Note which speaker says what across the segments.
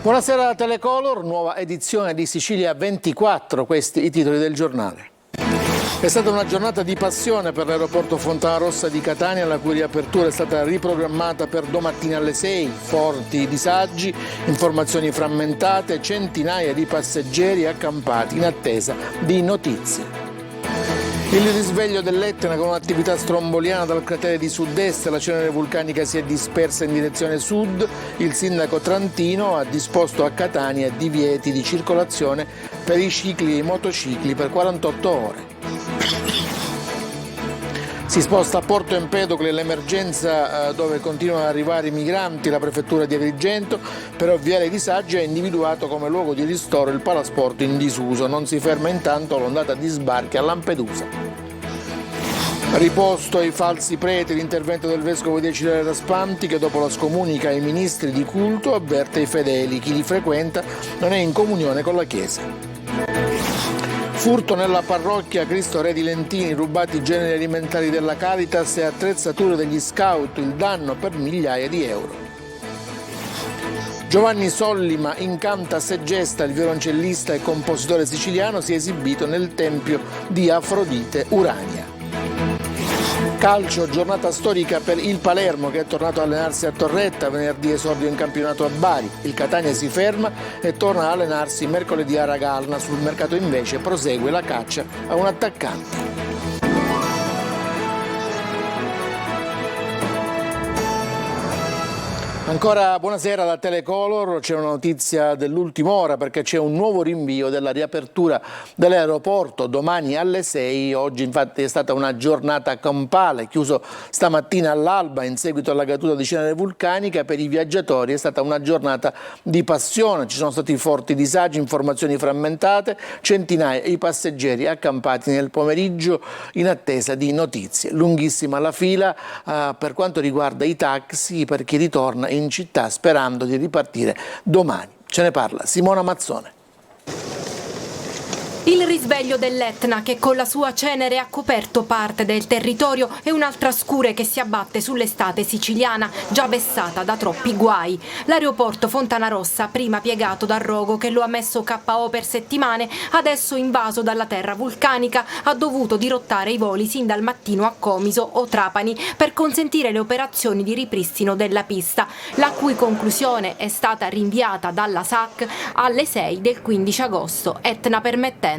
Speaker 1: Buonasera da Telecolor, nuova edizione di Sicilia 24, questi i titoli del giornale. È stata una giornata di passione per l'aeroporto Fontanarossa di Catania, la cui riapertura è stata riprogrammata per domattina alle 6. Forti disagi, informazioni frammentate, centinaia di passeggeri accampati in attesa di notizie. Il risveglio dell'Etna con un'attività stromboliana dal cratere di sud-est, la cenere vulcanica si è dispersa in direzione sud, il sindaco Trantino ha disposto a Catania divieti di circolazione per i cicli e i motocicli per 48 ore. Si sposta a Porto Empedocle l'emergenza dove continuano ad arrivare i migranti. La prefettura di Agrigento, per ovviare i disagi, ha individuato come luogo di ristoro il palasport in disuso. Non si ferma intanto l'ondata di sbarchi a Lampedusa. Riposto ai falsi preti l'intervento del vescovo di Acireale Raspanti, che dopo la scomunica ai ministri di culto avverte i fedeli: chi li frequenta non è in comunione con la Chiesa. Furto nella parrocchia Cristo Re di Lentini, rubati generi alimentari della Caritas e attrezzature degli scout, il danno per migliaia di euro. Giovanni Sollima incanta Segesta, il violoncellista e compositore siciliano, si è esibito nel tempio di Afrodite Urania. Calcio, giornata storica per il Palermo che è tornato a allenarsi a Torretta, venerdì esordio in campionato a Bari. Il Catania si ferma e torna a allenarsi mercoledì a Ragalna. Sul mercato invece prosegue la caccia a un attaccante. Ancora buonasera da Telecolor, c'è una notizia dell'ultima ora perché c'è un nuovo rinvio della riapertura dell'aeroporto domani alle 6, oggi infatti è stata una giornata campale, chiuso stamattina all'alba in seguito alla caduta di cenere vulcanica. Per i viaggiatori è stata una giornata di passione, ci sono stati forti disagi, informazioni frammentate, centinaia di passeggeri accampati nel pomeriggio in attesa di notizie. Lunghissima la fila per quanto riguarda i taxi per chi ritorna in città sperando di ripartire domani. Ce ne parla Simona Mazzone.
Speaker 2: Il risveglio dell'Etna che con la sua cenere ha coperto parte del territorio e un'altra scure che si abbatte sull'estate siciliana già vessata da troppi guai. L'aeroporto Fontanarossa, prima piegato dal rogo che lo ha messo KO per settimane, adesso invaso dalla terra vulcanica, ha dovuto dirottare i voli sin dal mattino a Comiso o Trapani per consentire le operazioni di ripristino della pista, la cui conclusione è stata rinviata dalla SAC alle 6 del 15 agosto, Etna permettendo.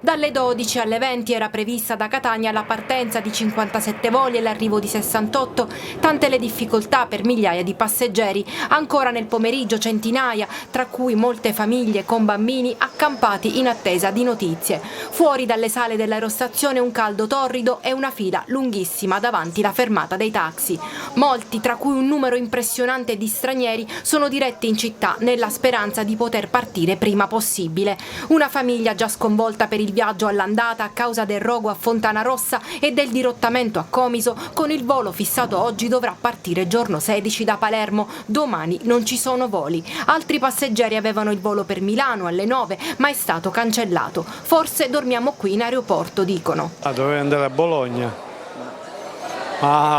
Speaker 2: Dalle 12 alle 20 era prevista da Catania la partenza di 57 voli e l'arrivo di 68, tante le difficoltà per migliaia di passeggeri. Ancora nel pomeriggio centinaia, tra cui molte famiglie con bambini accampati in attesa di notizie. Fuori dalle sale dell'aerostazione un caldo torrido e una fila lunghissima davanti la fermata dei taxi. Molti, tra cui un numero impressionante di stranieri, sono diretti in città nella speranza di poter partire prima possibile. Una famiglia già sconvolta per il viaggio all'andata a causa del rogo a Fontanarossa e del dirottamento a Comiso, con il volo fissato oggi dovrà partire giorno 16 da Palermo. Domani non ci sono voli. Altri passeggeri avevano il volo per Milano alle 9, ma è stato cancellato. Forse dormiamo qui in aeroporto, dicono.
Speaker 3: Dovevo andare a Bologna.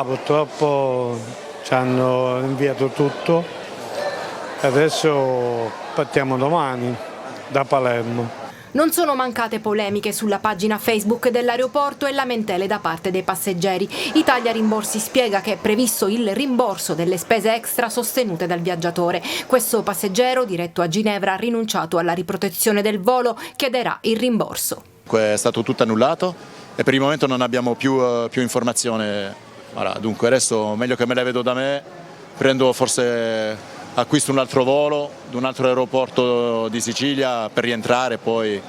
Speaker 3: Purtroppo ci hanno inviato tutto. Adesso partiamo domani da Palermo.
Speaker 2: Non sono mancate polemiche sulla pagina Facebook dell'aeroporto e lamentele da parte dei passeggeri. Italia Rimborsi spiega che è previsto il rimborso delle spese extra sostenute dal viaggiatore. Questo passeggero, diretto a Ginevra, ha rinunciato alla riprotezione del volo, chiederà il rimborso.
Speaker 4: È stato tutto annullato e per il momento non abbiamo più informazione. Dunque adesso meglio che me la vedo da me, acquisto un altro volo da un altro aeroporto di Sicilia per rientrare e poi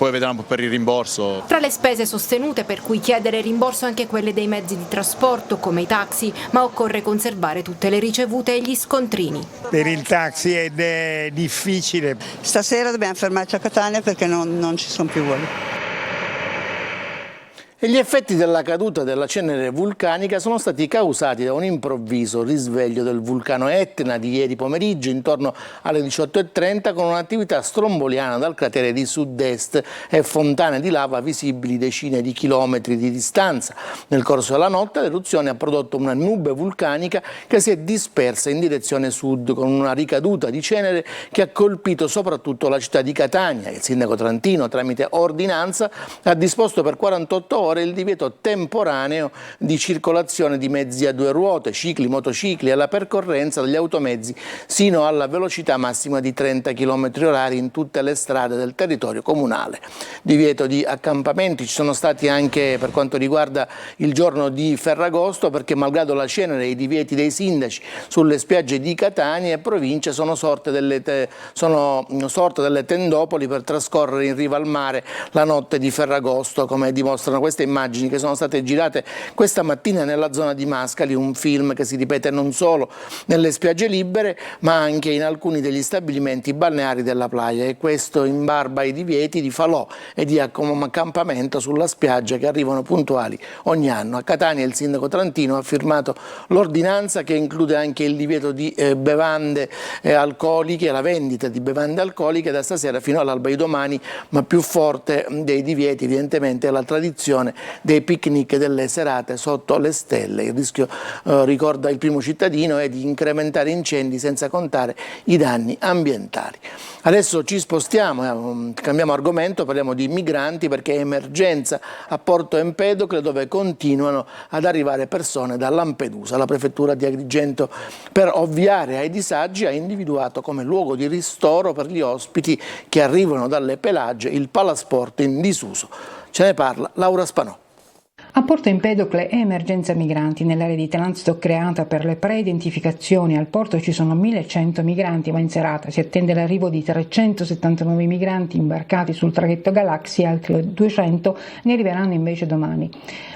Speaker 4: vedremo per il rimborso.
Speaker 2: Tra le spese sostenute per cui chiedere rimborso anche quelle dei mezzi di trasporto come i taxi, ma occorre conservare tutte le ricevute e gli scontrini.
Speaker 5: Per il taxi è difficile.
Speaker 6: Stasera dobbiamo fermarci a Catania perché non ci sono più voli.
Speaker 1: E gli effetti della caduta della cenere vulcanica sono stati causati da un improvviso risveglio del vulcano Etna di ieri pomeriggio intorno alle 18:30 con un'attività stromboliana dal cratere di sud-est e fontane di lava visibili decine di chilometri di distanza. Nel corso della notte l'eruzione ha prodotto una nube vulcanica che si è dispersa in direzione sud con una ricaduta di cenere che ha colpito soprattutto la città di Catania. Il sindaco trentino, tramite ordinanza, ha disposto per 48 ore il divieto temporaneo di circolazione di mezzi a due ruote, cicli, motocicli e la percorrenza degli automezzi sino alla velocità massima di 30 km/h in tutte le strade del territorio comunale. Divieto di accampamenti ci sono stati anche per quanto riguarda il giorno di Ferragosto, perché malgrado la cenere e i divieti dei sindaci sulle spiagge di Catania e provincia sono sorte delle tendopoli per trascorrere in riva al mare la notte di Ferragosto, come dimostrano queste immagini che sono state girate questa mattina nella zona di Mascali, un film che si ripete non solo nelle spiagge libere ma anche in alcuni degli stabilimenti balneari della playa, e questo in barba ai divieti di falò e di accampamento sulla spiaggia che arrivano puntuali ogni anno. A Catania il sindaco trentino ha firmato l'ordinanza che include anche il divieto di bevande alcoliche, la vendita di bevande alcoliche da stasera fino all'alba di domani, ma più forte dei divieti evidentemente è la tradizione dei picnic delle serate sotto le stelle. Il rischio, ricorda il primo cittadino, è di incrementare incendi senza contare i danni ambientali. Adesso ci spostiamo, cambiamo argomento, parliamo di migranti perché è emergenza a Porto Empedocle dove continuano ad arrivare persone da Lampedusa. La prefettura di Agrigento, per ovviare ai disagi, ha individuato come luogo di ristoro per gli ospiti che arrivano dalle Pelagie il Palasport in disuso. Ce ne parla Laura Spanò.
Speaker 6: A Porto Empedocle è emergenza migranti. Nell'area di transito creata per le preidentificazioni al porto ci sono 1100 migranti, ma in serata si attende l'arrivo di 379 migranti imbarcati sul traghetto Galaxy, altri 200 ne arriveranno invece domani.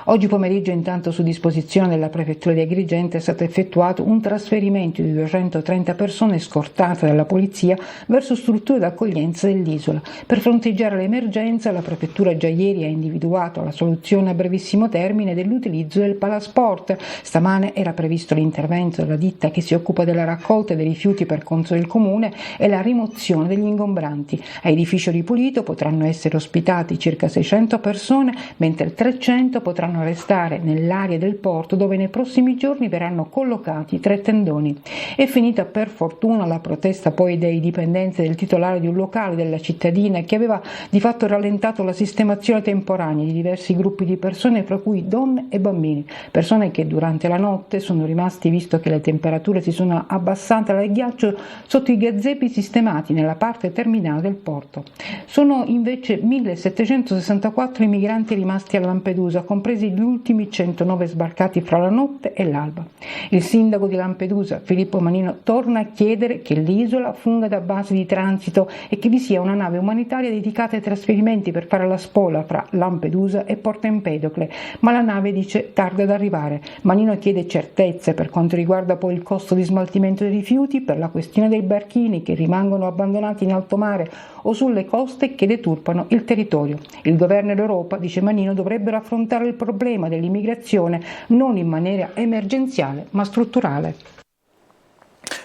Speaker 6: Oggi pomeriggio intanto su disposizione della prefettura di Agrigento è stato effettuato un trasferimento di 230 persone scortate dalla polizia verso strutture d'accoglienza dell'isola. Per fronteggiare l'emergenza la prefettura già ieri ha individuato la soluzione a brevissimo termine dell'utilizzo del Palasport. Stamane era previsto l'intervento della ditta che si occupa della raccolta dei rifiuti per conto del comune e la rimozione degli ingombranti. A edificio ripulito potranno essere ospitati circa 600 persone, mentre 300 potranno restare nell'area del porto dove nei prossimi giorni verranno collocati 3 tendoni. È finita per fortuna la protesta poi dei dipendenti del titolare di un locale della cittadina che aveva di fatto rallentato la sistemazione temporanea di diversi gruppi di persone, fra cui donne e bambini, persone che durante la notte sono rimasti, visto che le temperature si sono abbassate al ghiaccio, sotto i gazebi sistemati nella parte terminale del porto. Sono invece 1764 i migranti rimasti a Lampedusa, compresi gli ultimi 109 sbarcati fra la notte e l'alba. Il sindaco di Lampedusa, Filippo Manino, torna a chiedere che l'isola funga da base di transito e che vi sia una nave umanitaria dedicata ai trasferimenti per fare la spola fra Lampedusa e Porto Empedocle, ma la nave dice tarda ad arrivare. Manino chiede certezze per quanto riguarda poi il costo di smaltimento dei rifiuti, per la questione dei barchini che rimangono abbandonati in alto mare o sulle coste che deturpano il territorio. Il governo e l'Europa, dice Manino, dovrebbero affrontare il problema dell'immigrazione non in maniera emergenziale ma strutturale.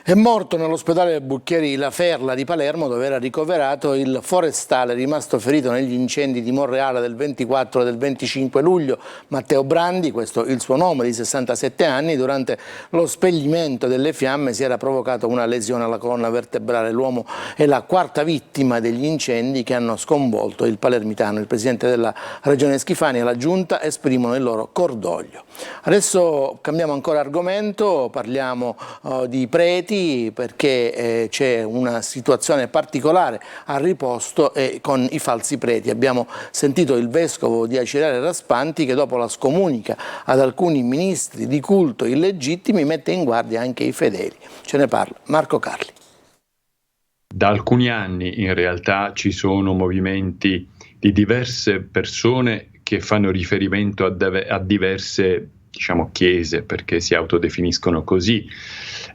Speaker 1: È morto nell'ospedale Bucchieri La Ferla di Palermo, dove era ricoverato il forestale rimasto ferito negli incendi di Monreale del 24 e del 25 luglio. Matteo Brandi, questo il suo nome, di 67 anni, durante lo spegnimento delle fiamme si era provocato una lesione alla colonna vertebrale. L'uomo è la 4ª vittima degli incendi che hanno sconvolto il palermitano. Il presidente della regione Schifani e la giunta esprimono il loro cordoglio. Adesso cambiamo ancora argomento, parliamo di preti, perché c'è una situazione particolare a riposto con i falsi preti. Abbiamo sentito il vescovo di Acireale Raspanti che dopo la scomunica ad alcuni ministri di culto illegittimi mette in guardia anche i fedeli. Ce ne parla Marco Carli.
Speaker 7: Da alcuni anni in realtà ci sono movimenti di diverse persone che fanno riferimento a diverse, chiese, perché si autodefiniscono così.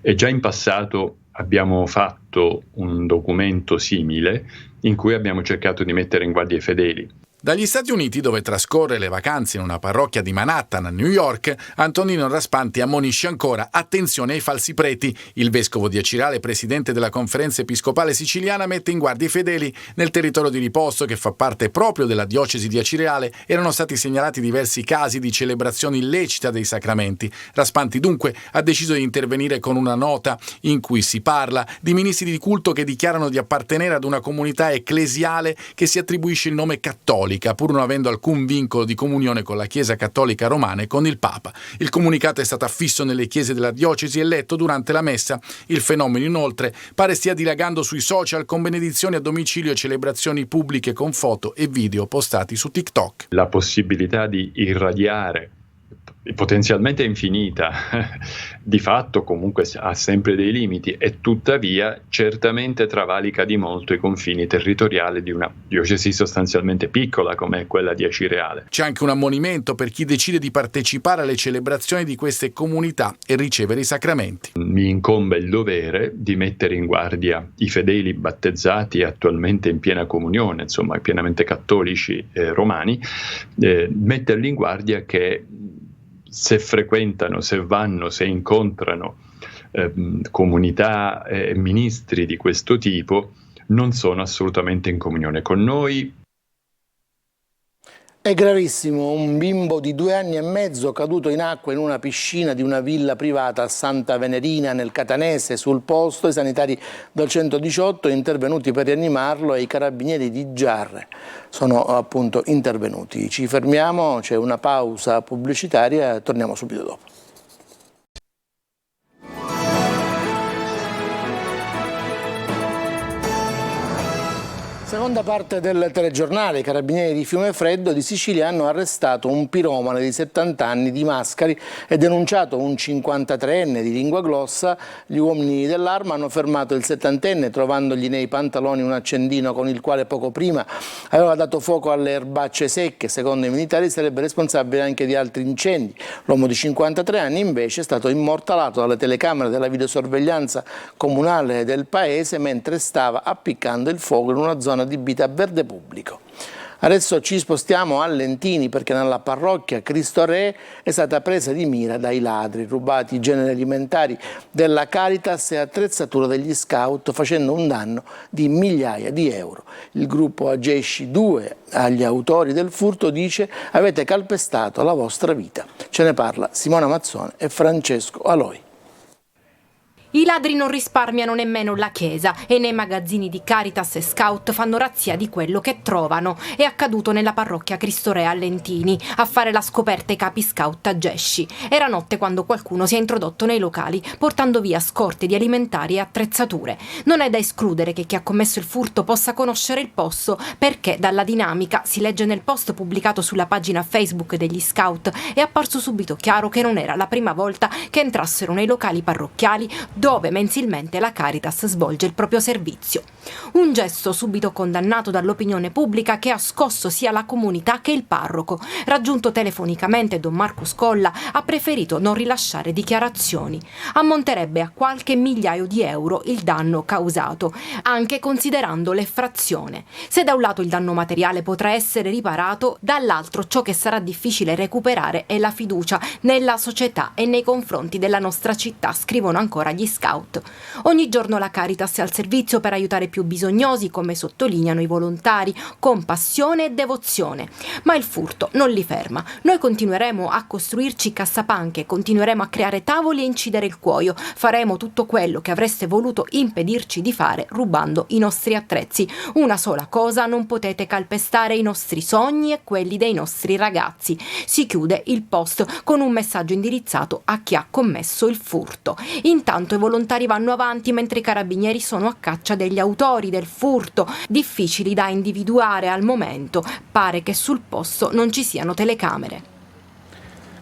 Speaker 7: E già in passato abbiamo fatto un documento simile in cui abbiamo cercato di mettere in guardia i fedeli.
Speaker 8: Dagli Stati Uniti, dove trascorre le vacanze in una parrocchia di Manhattan, a New York, Antonino Raspanti ammonisce ancora: attenzione ai falsi preti. Il vescovo di Acireale, presidente della Conferenza Episcopale Siciliana, mette in guardia i fedeli. Nel territorio di riposto, che fa parte proprio della diocesi di Acireale, erano stati segnalati diversi casi di celebrazione illecita dei sacramenti. Raspanti dunque ha deciso di intervenire con una nota in cui si parla di ministri di culto che dichiarano di appartenere ad una comunità ecclesiale che si attribuisce il nome cattolica, pur non avendo alcun vincolo di comunione con la Chiesa Cattolica Romana e con il Papa. Il comunicato è stato affisso nelle chiese della diocesi e letto durante la messa. Il fenomeno, inoltre, pare stia dilagando sui social, con benedizioni a domicilio e celebrazioni pubbliche con foto e video postati su TikTok.
Speaker 7: La possibilità di irradiare potenzialmente infinita, di fatto comunque ha sempre dei limiti, e tuttavia certamente travalica di molto i confini territoriali di una diocesi sostanzialmente piccola come è quella di Acireale.
Speaker 8: C'è anche un ammonimento per chi decide di partecipare alle celebrazioni di queste comunità e ricevere i sacramenti.
Speaker 7: Mi incombe il dovere di mettere in guardia i fedeli battezzati attualmente in piena comunione, insomma pienamente cattolici romani, metterli in guardia che se frequentano, se vanno, se incontrano comunità e ministri di questo tipo, non sono assolutamente in comunione con noi.
Speaker 1: È gravissimo, un bimbo di 2 anni e mezzo caduto in acqua in una piscina di una villa privata a Santa Venerina nel Catanese. Sul posto i sanitari del 118 intervenuti per rianimarlo e i carabinieri di Giarre sono appunto intervenuti. Ci fermiamo, c'è una pausa pubblicitaria, torniamo subito dopo. Seconda parte del telegiornale. I carabinieri di Fiumefreddo di Sicilia hanno arrestato un piromane di 70 anni di Mascari e denunciato un 53enne di Linguaglossa. Gli uomini dell'Arma hanno fermato il 70enne trovandogli nei pantaloni un accendino con il quale poco prima aveva dato fuoco alle erbacce secche. Secondo i militari sarebbe responsabile anche di altri incendi. L'uomo di 53 anni invece è stato immortalato dalle telecamere della videosorveglianza comunale del paese mentre stava appiccando il fuoco in una zona adibita a verde pubblico. Adesso ci spostiamo a Lentini perché nella parrocchia Cristo Re è stata presa di mira dai ladri, rubati generi alimentari della Caritas e attrezzatura degli scout, facendo un danno di migliaia di euro. Il gruppo Agesci 2 agli autori del furto dice: avete calpestato la vostra vita. Ce ne parla Simona Mazzone e Francesco Aloi.
Speaker 2: I ladri non risparmiano nemmeno la chiesa e nei magazzini di Caritas e Scout fanno razzia di quello che trovano. È accaduto nella parrocchia Cristo Re a Lentini. A fare la scoperta i capi Scout Agesci. Era notte quando qualcuno si è introdotto nei locali portando via scorte di alimentari e attrezzature. Non è da escludere che chi ha commesso il furto possa conoscere il posto, perché dalla dinamica, si legge nel post pubblicato sulla pagina Facebook degli Scout, è apparso subito chiaro che non era la prima volta che entrassero nei locali parrocchiali dove mensilmente la Caritas svolge il proprio servizio. Un gesto subito condannato dall'opinione pubblica che ha scosso sia la comunità che il parroco. Raggiunto telefonicamente Don Marco Scolla ha preferito non rilasciare dichiarazioni. Ammonterebbe a qualche migliaio di euro il danno causato, anche considerando l'effrazione. Se da un lato il danno materiale potrà essere riparato, dall'altro ciò che sarà difficile recuperare è la fiducia nella società e nei confronti della nostra città, scrivono ancora gli Scout. Ogni giorno la Caritas è al servizio per aiutare i più bisognosi, come sottolineano i volontari, con passione e devozione. Ma il furto non li ferma. Noi continueremo a costruirci cassapanche, continueremo a creare tavoli e incidere il cuoio. Faremo tutto quello che avreste voluto impedirci di fare rubando i nostri attrezzi. Una sola cosa: non potete calpestare i nostri sogni e quelli dei nostri ragazzi. Si chiude il post con un messaggio indirizzato a chi ha commesso il furto. Intanto i volontari vanno avanti mentre i carabinieri sono a caccia degli autori del furto, difficili da individuare al momento. Pare che sul posto non ci siano telecamere.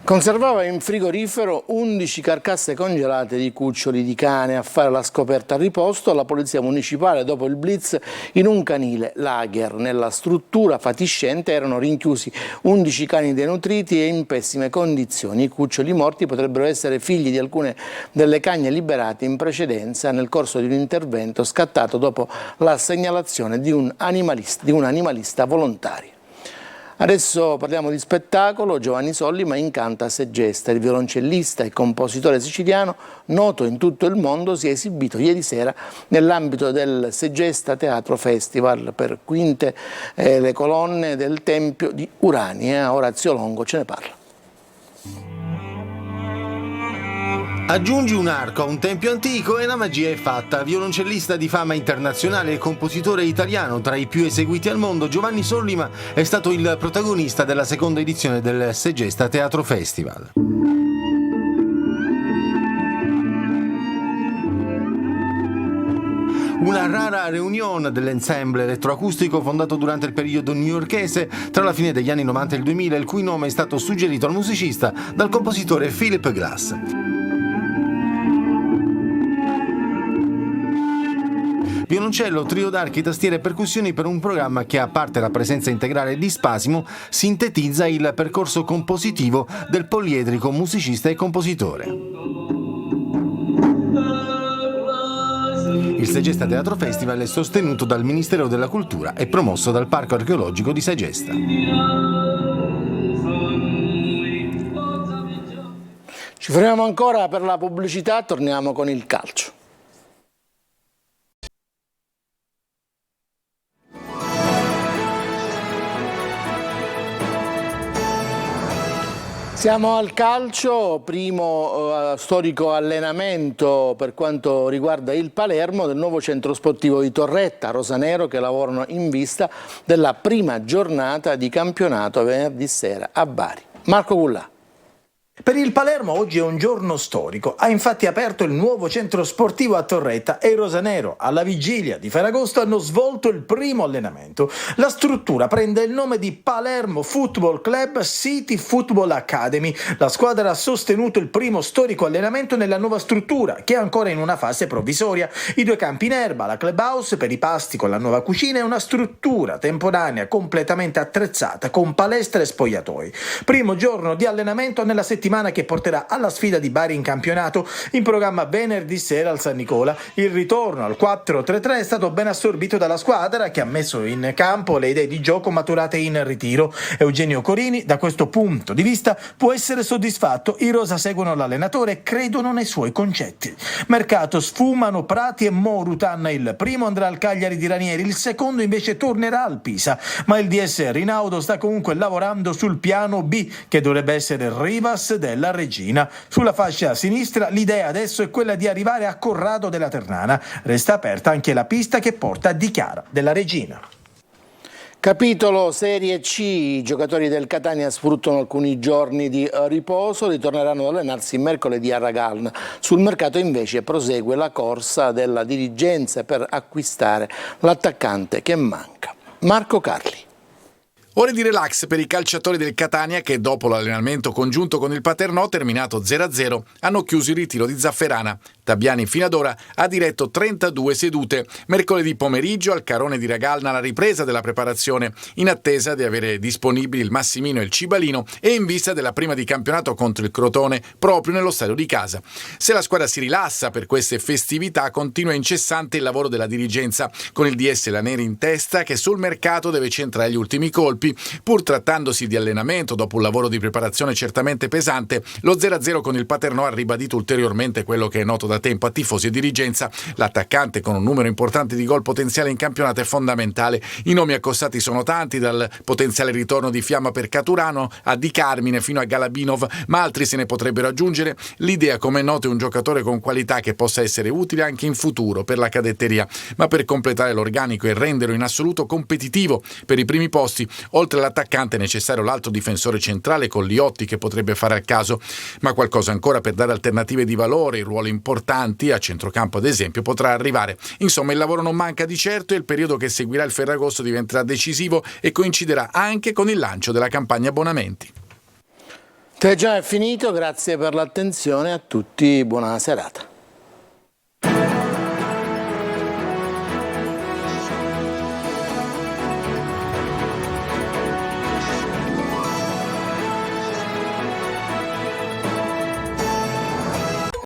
Speaker 1: Conservava in frigorifero 11 carcasse congelate di cuccioli di cane. A fare la scoperta a riposto la polizia municipale dopo il blitz in un canile lager. Nella struttura fatiscente erano rinchiusi 11 cani denutriti e in pessime condizioni. I cuccioli morti potrebbero essere figli di alcune delle cagne liberate in precedenza nel corso di un intervento scattato dopo la segnalazione di un animalista volontario. Adesso parliamo di spettacolo. Giovanni Sollima incanta Segesta. Il violoncellista e compositore siciliano, noto in tutto il mondo, si è esibito ieri sera nell'ambito del Segesta Teatro Festival per quinte le colonne del Tempio di Urania. Orazio Longo ce ne parla.
Speaker 9: Aggiungi un arco a un tempio antico e la magia è fatta. Violoncellista di fama internazionale e compositore italiano tra i più eseguiti al mondo, Giovanni Sollima è stato il protagonista della seconda edizione del Segesta Teatro Festival. Una rara reunion dell'ensemble elettroacustico fondato durante il periodo newyorkese tra la fine degli anni 90 e il 2000, il cui nome è stato suggerito al musicista dal compositore Philip Glass. Violoncello, trio d'archi, tastiere e percussioni per un programma che, a parte la presenza integrale di spasimo, sintetizza il percorso compositivo del poliedrico musicista e compositore. Il Segesta Teatro Festival è sostenuto dal Ministero della Cultura e promosso dal Parco Archeologico di Segesta.
Speaker 1: Ci fermiamo ancora per la pubblicità, torniamo con il calcio. Siamo al calcio, primo storico allenamento per quanto riguarda il Palermo del nuovo centro sportivo di Torretta, rosanero, che lavorano in vista della prima giornata di campionato venerdì sera a Bari. Marco Gullà.
Speaker 10: Per il Palermo oggi è un giorno storico. Ha infatti aperto il nuovo centro sportivo a Torretta e i rosanero, alla vigilia di Ferragosto, hanno svolto il primo allenamento. La struttura prende il nome di Palermo Football Club City Football Academy. La squadra ha sostenuto il primo storico allenamento nella nuova struttura, che è ancora in una fase provvisoria. I 2 campi in erba, la clubhouse per i pasti con la nuova cucina e una struttura temporanea completamente attrezzata con palestra e spogliatoi. Primo giorno di allenamento nella settimana che porterà alla sfida di Bari in campionato. In programma venerdì sera al San Nicola. Il ritorno al 4-3-3 è stato ben assorbito dalla squadra, che ha messo in campo le idee di gioco maturate in ritiro. Eugenio Corini da questo punto di vista può essere soddisfatto. I rosa seguono l'allenatore e credono nei suoi concetti. Mercato: sfumano Prati e Morutan. Il primo andrà al Cagliari di Ranieri, il secondo invece tornerà al Pisa, ma il DS Rinaudo sta comunque lavorando sul piano B, che dovrebbe essere Rivas della Regina. Sulla fascia sinistra l'idea adesso è quella di arrivare a Corrado della Ternana. Resta aperta anche la pista che porta a Di Chiara della Regina.
Speaker 1: Capitolo Serie C, i giocatori del Catania sfruttano alcuni giorni di riposo, ritorneranno ad allenarsi mercoledì a Ragalna. Sul mercato invece prosegue la corsa della dirigenza per acquistare l'attaccante che manca. Marco Carli.
Speaker 8: Ore di relax per i calciatori del Catania che, dopo l'allenamento congiunto con il Paternò terminato 0-0, hanno chiuso il ritiro di Zafferana. Tabiani fino ad ora ha diretto 32 sedute. Mercoledì pomeriggio al Carone di Ragalna la ripresa della preparazione, in attesa di avere disponibili il Massimino e il Cibalino e in vista della prima di campionato contro il Crotone proprio nello stadio di casa. Se la squadra si rilassa per queste festività, continua incessante il lavoro della dirigenza, con il DS Laneri in testa che sul mercato deve centrare gli ultimi colpi. Pur trattandosi di allenamento dopo un lavoro di preparazione certamente pesante, lo 0-0 con il Paternò ha ribadito ulteriormente quello che è noto da tempo a tifosi e dirigenza: l'attaccante con un numero importante di gol potenziale in campionato è fondamentale. I nomi accostati sono tanti, dal potenziale ritorno di Fiamma per Caturano a Di Carmine fino a Galabinov, ma altri se ne potrebbero aggiungere. L'idea, come è noto, è un giocatore con qualità che possa essere utile anche in futuro per la cadetteria, ma per completare l'organico e renderlo in assoluto competitivo per i primi posti, oltre all'attaccante è necessario l'altro difensore centrale con Liotti, che potrebbe fare al caso, ma qualcosa ancora per dare alternative di valore, ruoli importanti a centrocampo ad esempio potrà arrivare. Insomma, il lavoro non manca di certo e il periodo che seguirà il Ferragosto diventerà decisivo e coinciderà anche con il lancio della campagna abbonamenti.
Speaker 1: Già è finito, grazie per l'attenzione a tutti, buona serata.